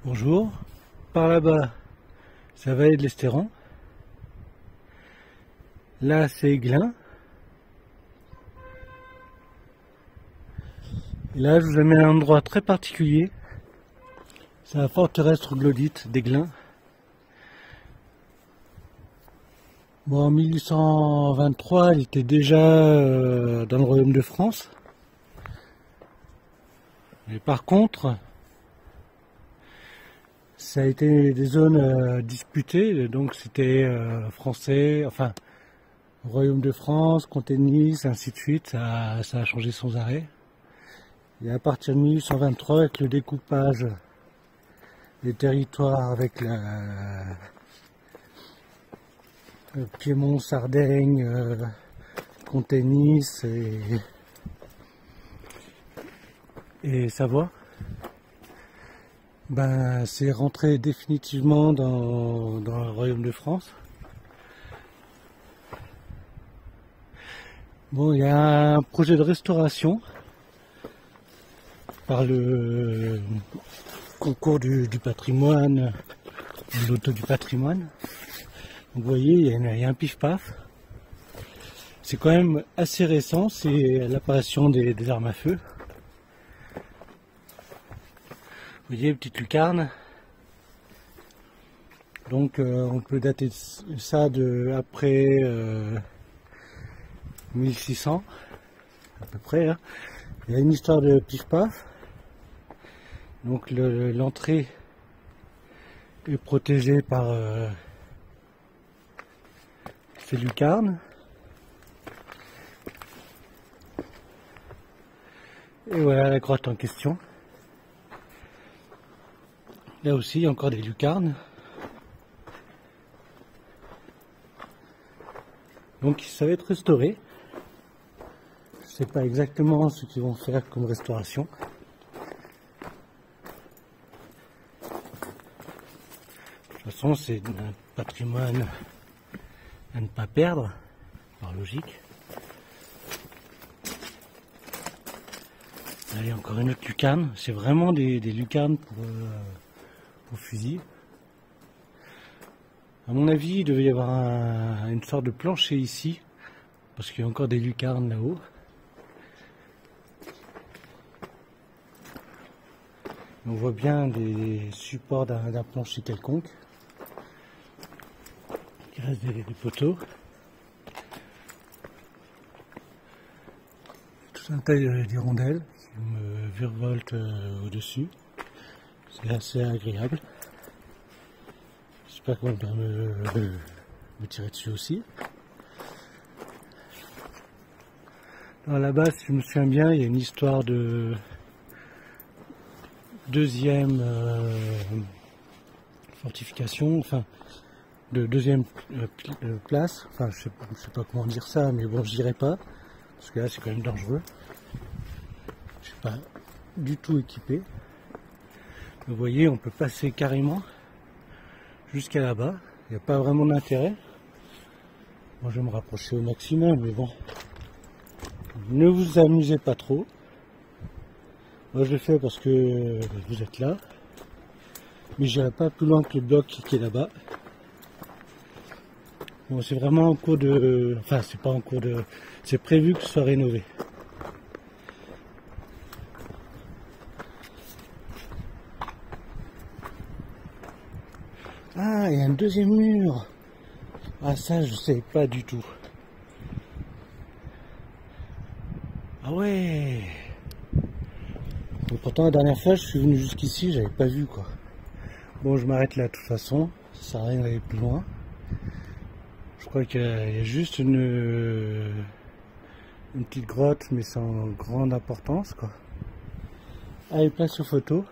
Bonjour, par là-bas, c'est Vallée de l'Estéran. Là, c'est Aiglun. Et là, je vous amène à un endroit très particulier. C'est la forteresse troglodyte d'Aiglun. Bon, en 1823, elle était déjà dans le royaume de France. Mais par contre, ça a été des zones disputées, donc c'était français, enfin, royaume de France, comté de Nice, ainsi de suite, ça a changé sans arrêt. Et à partir de 1823, avec le découpage des territoires avec le Piémont, Sardaigne, comté de Nice et Savoie, ben, c'est rentré définitivement dans le royaume de France. Bon, il y a un projet de restauration par le concours du patrimoine, l'auto du patrimoine. Donc, vous voyez, il y a un pif-paf. C'est quand même assez récent, c'est l'apparition des armes à feu. Vous voyez, petite lucarne. Donc on peut dater ça de après 1600 à peu près. Hein. Il y a une histoire de pif-paf. Donc l'entrée est protégée par ces lucarnes. Et voilà la grotte en question. Là aussi, il y a encore des lucarnes. Donc ça va être restauré. Je ne sais pas exactement ce qu'ils vont faire comme restauration. De toute façon, c'est un patrimoine à ne pas perdre, par logique. Là, il y a encore une autre lucarne. C'est vraiment des lucarnes pour fusil. À mon avis, il devait y avoir une sorte de plancher ici, parce qu'il y a encore des lucarnes là-haut. On voit bien des supports d'un plancher quelconque. Il reste des poteaux. Tout un tas d'hirondelles qui me virevoltent au-dessus. C'est assez agréable. J'espère qu'on va me tirer dessus aussi. Alors là-bas, si je me souviens bien, il y a une histoire de deuxième fortification, enfin de deuxième place. Enfin, je sais pas comment dire ça, mais bon, je dirais pas, parce que là, c'est quand même dangereux. Je suis pas du tout équipé. Vous voyez, on peut passer carrément jusqu'à là-bas. Il n'y a pas vraiment d'intérêt. Moi, je vais me rapprocher au maximum, mais bon. Ne vous amusez pas trop. Moi, je le fais parce que vous êtes là. Mais je n'irai pas plus loin que le bloc qui est là-bas. Bon, c'est vraiment en cours de... Enfin, c'est pas en cours de... C'est prévu que ce soit rénové. Ah, il y a un deuxième mur. Ah, ça, je sais pas du tout. Ah ouais. Et pourtant, la dernière fois, je suis venu jusqu'ici, j'avais pas vu, quoi. Bon, je m'arrête là, de toute façon. Ça sert à rien d'aller plus loin. Je crois qu'il y a juste une petite grotte, mais sans grande importance, quoi. Allez, place aux photos.